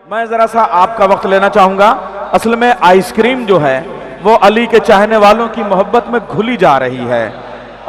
मैं ज़रा सा आपका वक्त लेना चाहूँगा। असल में आइसक्रीम जो है वो अली के चाहने वालों की मोहब्बत में घुली जा रही है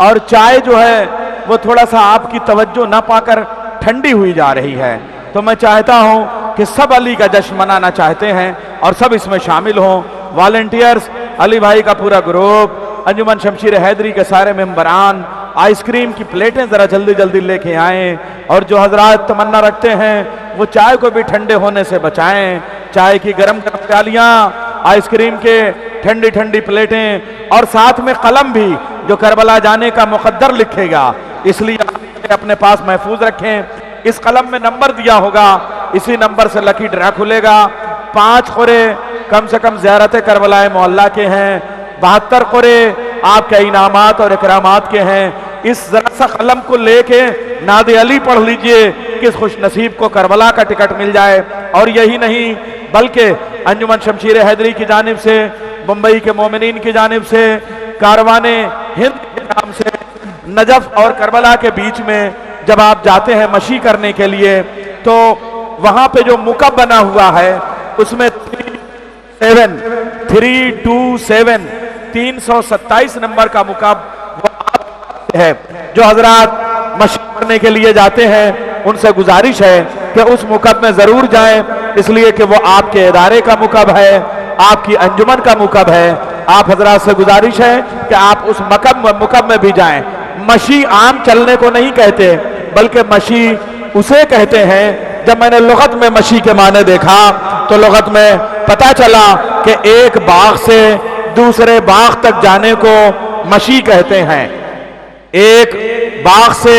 और चाय जो है वो थोड़ा सा आपकी तवज्जो ना पाकर ठंडी हुई जा रही है। तो मैं चाहता हूँ कि सब अली का जश्न मनाना चाहते हैं और सब इसमें शामिल हों। वॉलंटियर्स, अली भाई का पूरा ग्रुप, अंजुमन शमशीर हैदरी के सारे मेंबरान, आइसक्रीम की प्लेटें ज़रा जल्दी जल्दी लेके आएँ और जो हजरात तमन्ना रखते हैं वो चाय को भी ठंडे होने से बचाएं। चाय की गरम गरम प्यालियाँ, आइसक्रीम के ठंडी ठंडी प्लेटें और साथ में कलम भी जो करबला जाने का मुकद्दर लिखेगा, इसलिए अपने पास महफूज रखें। इस कलम में नंबर दिया होगा, इसी नंबर से लकी ड्रा खुलेगा। 5 खुरे कम से कम ज़ियारत करबला मोहल्ला के हैं, 72 खुरे आपके इनामात और इकरामात के हैं। इस जरा सा कलम को लेके नादे अली पढ़ लीजिए, किस खुश नसीब को करबला का टिकट मिल जाए। और यही नहीं बल्कि अंजुमन शमशीर हैदरी की जानिब से, मुंबई के मोमिनीन की जानिब से, कारवाने हिंद के नाम से नजफ और करबला के बीच में जब आप जाते हैं मशी करने के लिए, तो वहां पे जो मुकब बना हुआ है उसमें 327 नंबर का मुकब है। जो हजरात मशी करने के लिए जाते हैं उनसे गुजारिश है कि उस मुकब में जरूर जाएं, इसलिए कि वो आपके इदारे का मुकब है, आपकी अंजुमन का मुकब है। आप हजरात से गुजारिश है कि आप उस मुकब में भी जाएं। मशी आम चलने को नहीं कहते, बल्कि मशी उसे कहते हैं। जब मैंने लुगत में मशी के माने देखा तो लुगत में पता चला कि एक बाग से दूसरे बाग तक जाने को मशी कहते हैं। एक बाग से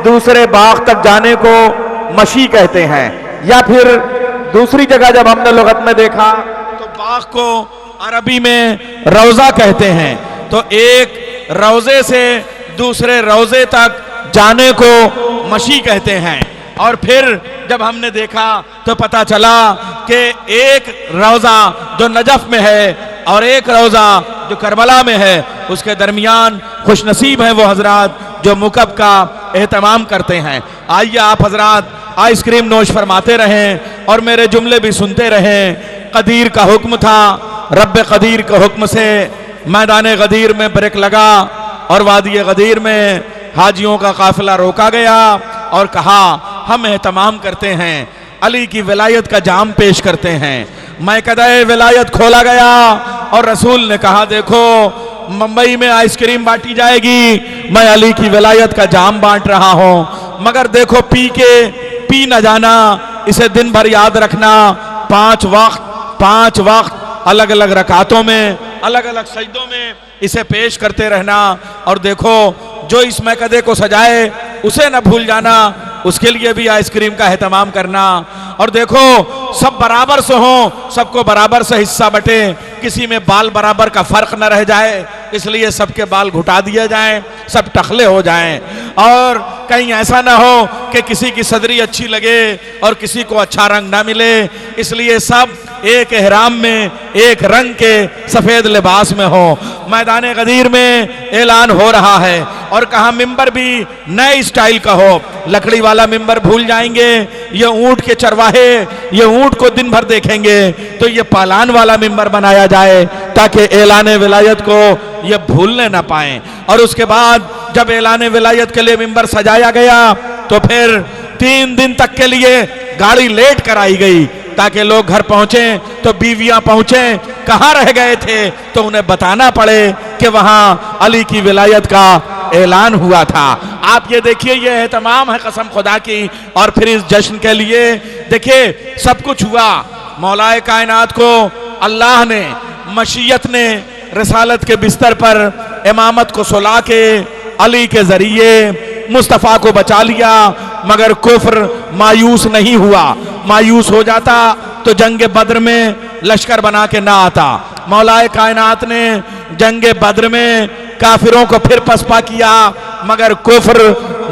दूसरे बाग तक जाने को मशी कहते हैं। या फिर दूसरी जगह जब हमने लुगत में देखा तो बाग को अरबी में रौजा कहते हैं। तो एक रौजे से दूसरे रौजे तक जाने को मशी कहते हैं। और फिर जब हमने देखा तो पता चला कि एक रौजा जो नजफ में है और एक रौजा जो करबला में है, उसके दरमियान खुशनसीब हैं वो हजरात जो मुकब का एहतमाम करते हैं। आइए आप हजरात आइसक्रीम नोश फरमाते रहें और मेरे जुमले भी सुनते रहें। कदीर का हुक्म था, रब कदीर के हुक्म से मैदान गदीर में ब्रेक लगा और वादी गदीर में हाजियों का काफिला रोका गया और कहा हम एहतमाम करते हैं, अली की विलायत का जाम पेश करते हैं। मैकदे विलायत खोला गया और रसूल ने कहा देखो मुंबई में आइसक्रीम बांटी जाएगी, मैं अली की विलायत का जाम बांट रहा हूं। मगर देखो पी न जाना, इसे दिन भर याद रखना, 5 वक्त अलग अलग रकातों में, अलग अलग सजदों में इसे पेश करते रहना। और देखो जो इस मैकदे को सजाए उसे न भूल जाना, उसके लिए भी आइसक्रीम का एहतमाम करना। और देखो सब बराबर से हो, सबको बराबर से हिस्सा बटे, किसी में बाल बराबर का फर्क न रह जाए, इसलिए सबके बाल घुटा दिए जाएं, सब टखले हो जाएं। और कहीं ऐसा ना हो कि किसी की सदरी अच्छी लगे और किसी को अच्छा रंग ना मिले, इसलिए सब एक एहराम में एक रंग के सफेद लिबास में हो। मैदान गदीर में ऐलान हो रहा है और कहा मिंबर भी नए स्टाइल का हो, लकड़ी वाला मिंबर भूल जाएंगे, ये ऊंट के चरवाहे ये ऊंट को दिन भर देखेंगे, तो ये पालान वाला मिंबर बनाया जाए ताकि ऐलान विलायत को ये भूलने ना पाएं। और उसके बाद जब ऐलान विलायत के लिए मिंबर सजाया गया तो फिर 3 दिन तक के लिए गाड़ी लेट कराई गई ताकि लोग घर पहुंचे तो बीवियां पहुंचे, कहां रह गए थे तो उन्हें बताना पड़े कि वहां अली की विलायत का ऐलान हुआ था। आप ये देखिए, ये एहतमाम है कसम खुदा की। और फिर इस जश्न के लिए देखिए सब कुछ हुआ। मौलाए कायनात को अल्लाह ने, मशीयत ने रिसालत के बिस्तर पर इमामत को सुला के अली के जरिए मुस्तफ़ा को बचा लिया। मगर कुफ्र मायूस नहीं हुआ, मायूस हो जाता तो जंग बद्र में लश्कर बना के ना आता। मौलाए कायनात ने जंग बद्र में काफिरों को फिर पसपा किया, मगर कुफ्र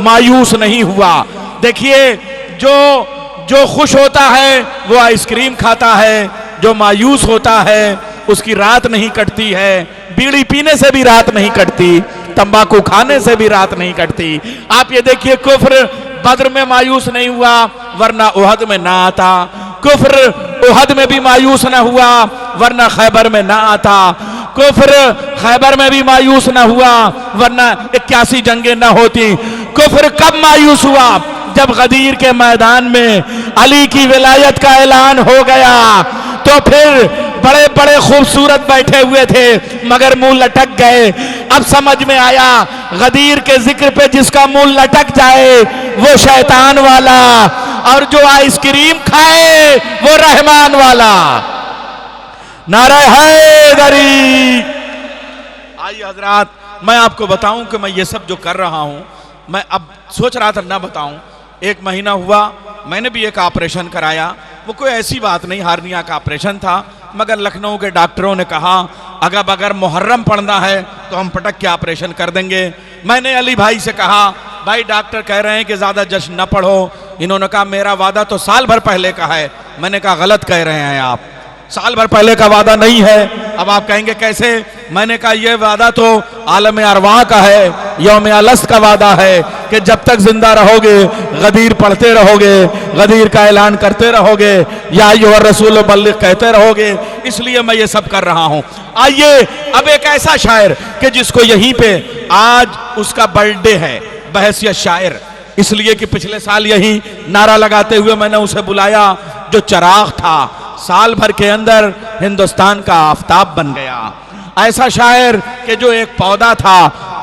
मायूस नहीं हुआ। देखिए जो खुश होता है वो आइसक्रीम खाता है, जो मायूस होता है उसकी रात नहीं कटती है। बीड़ी पीने से भी रात नहीं कटती, तंबाकू खाने से भी रात नहीं कटती। आप ये देखिए कुफ्र बद्र में मायूस नहीं हुआ, वरना उहद में ना आता। कुफ्र उहद में भी मायूस न हुआ वरना खैबर में ना आता, कुफ्र खैबर में भी मायूस न हुआ वरना 81 जंगें न होती। कुफ्र कब मायूस हुआ? जब गदीर के मैदान में अली की विलायत का ऐलान हो गया तो फिर बड़े बड़े खूबसूरत बैठे हुए थे मगर मुंह लटक गए। अब समझ में आया गदीर के जिक्र पे जिसका मुंह लटक जाए वो शैतान वाला, और जो आइसक्रीम खाए वो रहमान वाला। नारे हैदरी। आइए हजरात, मैं आपको बताऊं कि मैं ये सब जो कर रहा हूं, मैं अब सोच रहा था ना बताऊं। 1 महीना हुआ मैंने भी एक ऑपरेशन कराया, वो कोई ऐसी बात नहीं, हार्निया का ऑपरेशन था, मगर लखनऊ के डॉक्टरों ने कहा अगर मुहर्रम पढ़ना है तो हम पटक के ऑपरेशन कर देंगे। मैंने अली भाई से कहा भाई डॉक्टर कह रहे हैं कि ज़्यादा जश्न न पढ़ो। इन्होंने कहा मेरा वादा तो साल भर पहले का है। मैंने कहा गलत कह रहे हैं आप, साल भर पहले का वादा नहीं है। अब आप कहेंगे कैसे? मैंने कहा यह वादा तो आलम अरवाह का है, यौम अलस्त का वादा है कि जब तक जिंदा रहोगे गदीर पढ़ते रहोगे, गदीर का ऐलान करते रहोगे, या अय्युहर रसूल बल्लिग कहते रहोगे, इसलिए मैं ये सब कर रहा हूं। आइए अब एक ऐसा शायर कि जिसको यहीं पे आज उसका बर्थडे है बहैसियत शायर, इसलिए कि पिछले साल यही नारा लगाते हुए मैंने उसे बुलाया जो चिराग था, साल भर के अंदर हिंदुस्तान का आफताब बन गया। ऐसा शायर कि जो एक पौधा था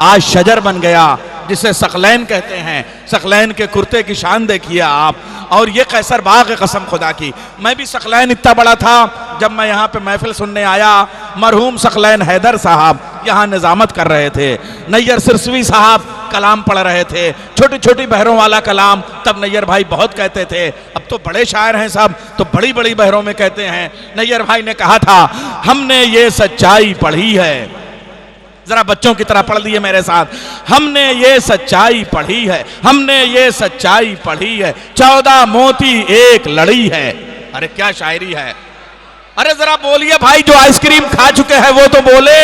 आज शजर बन गया, जिसे सकलैन कहते हैं। सकलैन के कुर्ते की शान देखिए आप, और ये कैसर बाग है कसम खुदा की। मैं भी सकलैन इतना बड़ा था जब मैं यहाँ पे महफिल सुनने आया, मरहूम सकलैन हैदर साहब यहाँ निजामत कर रहे थे, नैयर सिरसवी साहब कलाम पढ़ रहे थे, छोटी छोटी बहरों वाला कलाम तब नैयर भाई बहुत कहते थे, अब तो बड़े शायर हैं साहब तो बड़ी बड़ी बहरों में कहते हैं। नैयर भाई ने कहा था हमने ये सच्चाई पढ़ी है, जरा बच्चों की तरह पढ़ लिए मेरे साथ, हमने ये सच्चाई पढ़ी है, हमने ये सच्चाई पढ़ी है, 14 मोती एक लड़ी है। अरे क्या शायरी है! अरे जरा बोलिए भाई, जो आइसक्रीम खा चुके हैं वो तो बोले।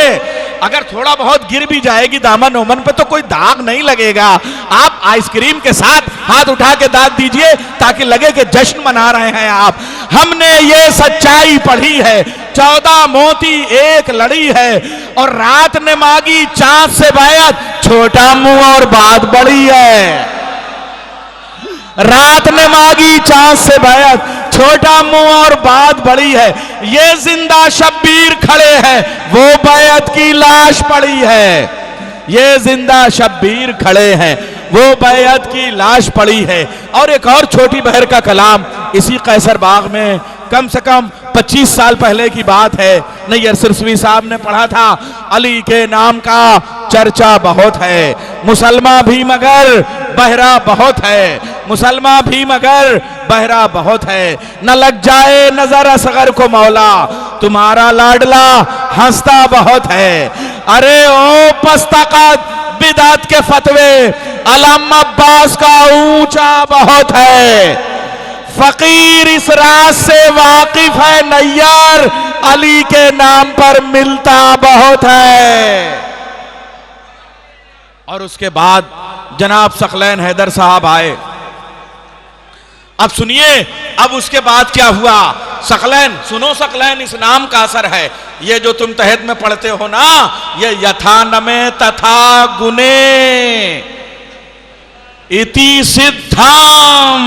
अगर थोड़ा बहुत गिर भी जाएगी दामन ओमन पे तो कोई दाग नहीं लगेगा। आप आइसक्रीम के साथ हाथ उठा के दाद दीजिए ताकि लगे कि जश्न मना रहे हैं आप। हमने ये सच्चाई पढ़ी है, 14 मोती एक लड़ी है, और रात ने मांगी चांद से बैत, छोटा मुंह और बात बड़ी है। रात ने मांगी चांद से बैत, छोटा मुंह और बात बड़ी है। ये जिंदा शब्बीर खड़े हैं, वो बैत की लाश पड़ी है। ये जिंदा शब्बीर खड़े हैं, वो बैत की लाश पड़ी है। और एक और छोटी बहर का कलाम इसी कैसर बाग में कम से कम 25 साल पहले की बात है, नैयर सिरसवी साहब ने पढ़ा था। अली के नाम का चर्चा बहुत है, मुसलमान भी मगर बहरा बहुत है, मुसलमान भी मगर बहरा बहुत है। न लग जाए नजर असगर को मौला, तुम्हारा लाडला हंसता बहुत है। अरे ओ पस्तकत बिदात के फतवे, अल्लामा अब्बास का ऊंचा बहुत है। फकीर इस राज से वाकिफ है, नैयर अली के नाम पर मिलता बहुत है। और उसके बाद जनाब सकलैन हैदर साहब आए। अब सुनिए, अब उसके बाद क्या हुआ। सकलैन सुनो, सकलैन इस नाम का असर है। ये जो तुम तहत में पढ़ते हो ना, ये यथा नमे तथा गुने इति सिद्धाम,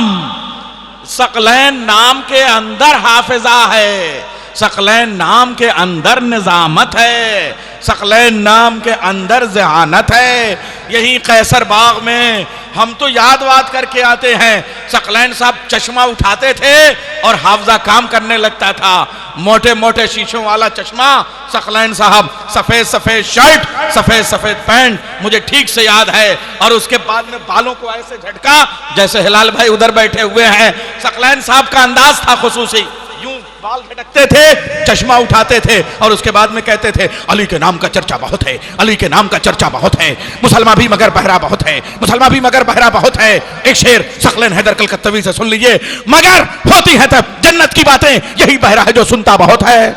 सकलैन नाम के अंदर हाफिजा है, सकलैन नाम के अंदर निजामत है, सकलैन नाम के अंदर ज़हानत है। यही कैसर बाग में हम तो याद वाद करके आते हैं, सकलैन साहब चश्मा उठाते थे और हाफजा काम करने लगता था। मोटे मोटे शीशों वाला चश्मा, सकलैन साहब सफेद सफेद शर्ट, सफेद सफेद पैंट, मुझे ठीक से याद है। और उसके बाद में बालों को ऐसे झटका जैसे हिलाल भाई उधर बैठे हुए हैं। सकलैन साहब का अंदाज था खुसूसी, यूं बाल झटकते थे, चश्मा उठाते थे और उसके बाद में कहते थे अली के नाम का चर्चा बहुत है, अली के नाम का चर्चा बहुत है, मुसलमान भी मगर बहरा बहुत है, मुसलमान भी मगर बहरा बहुत है। एक शेर सकलैन हैदर कलकत्तवी से सुन लीजिए, मगर होती है तब जन्नत की बातें, यही बहरा है जो सुनता बहुत है।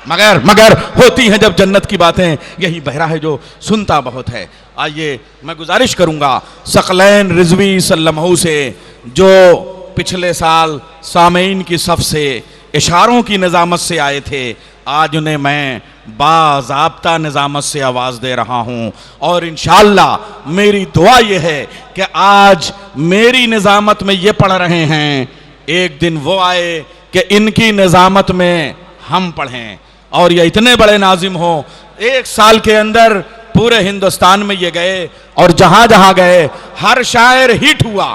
मगर होती हैं जब जन्नत की बातें, यही बहरा है जो सुनता बहुत है। आइए मैं गुजारिश करूंगा सकलैन रिजवी सल्लमहू से, जो पिछले साल सामीन की सफ से इशारों की निजामत से आए थे, आज उन्हें मैं बाज़ाब्ता निजामत से आवाज़ दे रहा हूं। और इंशाअल्लाह मेरी दुआ यह है कि आज मेरी निजामत में ये पढ़ रहे हैं, एक दिन वो आए कि इनकी निजामत में हम पढ़ें और ये इतने बड़े नाजिम हो। एक साल के अंदर पूरे हिंदुस्तान में ये गए और जहां जहां गए हर शायर हिट हुआ,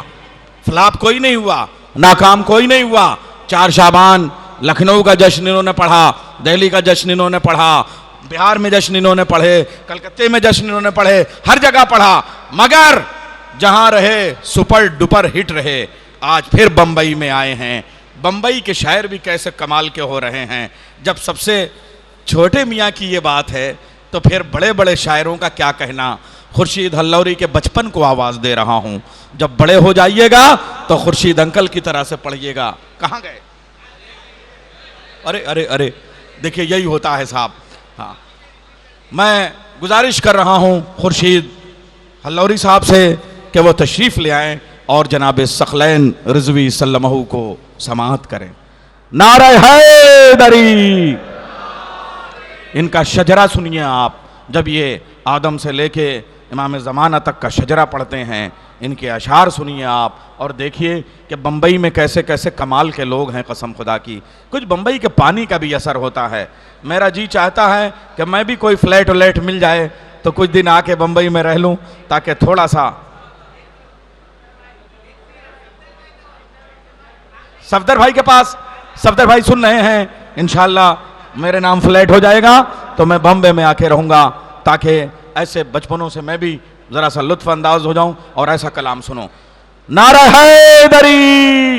फ्लॉप कोई नहीं हुआ, नाकाम कोई नहीं हुआ। 4 शाबान लखनऊ का जश्न इन्होंने पढ़ा, दिल्ली का जश्न इन्होंने पढ़ा, बिहार में जश्न इन्होंने पढ़े, कलकत्ते में जश्न इन्होंने पढ़े, हर जगह पढ़ा, मगर जहां रहे सुपर डुपर हिट रहे। आज फिर बंबई में आए हैं। बंबई के शायर भी कैसे कमाल के हो रहे हैं। जब सबसे छोटे मियाँ की ये बात है तो फिर बड़े बड़े शायरों का क्या कहना। खुर्शीद हल्लौरी के बचपन को आवाज़ दे रहा हूँ, जब बड़े हो जाइएगा तो खुर्शीद अंकल की तरह से पढ़िएगा। कहाँ गए? अरे अरे अरे, देखिए यही होता है साहब। हाँ, मैं गुजारिश कर रहा हूँ खुर्शीद हल्लौरी साहब से कि वो तशरीफ़ ले आएँ और जनाब सकलैन रिजवी सल्लमहू को समाअत करें। नारे हैदरी, इनका शजरा सुनिए आप। जब ये आदम से लेके इमाम ज़माना तक का शजरा पढ़ते हैं, इनके अशार सुनिए आप और देखिए कि बम्बई में कैसे कैसे कमाल के लोग हैं। कसम खुदा की, कुछ बम्बई के पानी का भी असर होता है। मेरा जी चाहता है कि मैं भी कोई फ्लैट व्लैट मिल जाए तो कुछ दिन आके बम्बई में रह लूं, ताकि थोड़ा सा। सफदर भाई के पास, सफदर भाई सुन रहे हैं, इंशाल्लाह मेरे नाम फ्लैट हो जाएगा तो मैं बम्बे में आके रहूंगा, ताकि ऐसे बचपनों से मैं भी जरा सा लुत्फ अंदाज हो जाऊं और ऐसा कलाम सुनो। नारा हैदरी।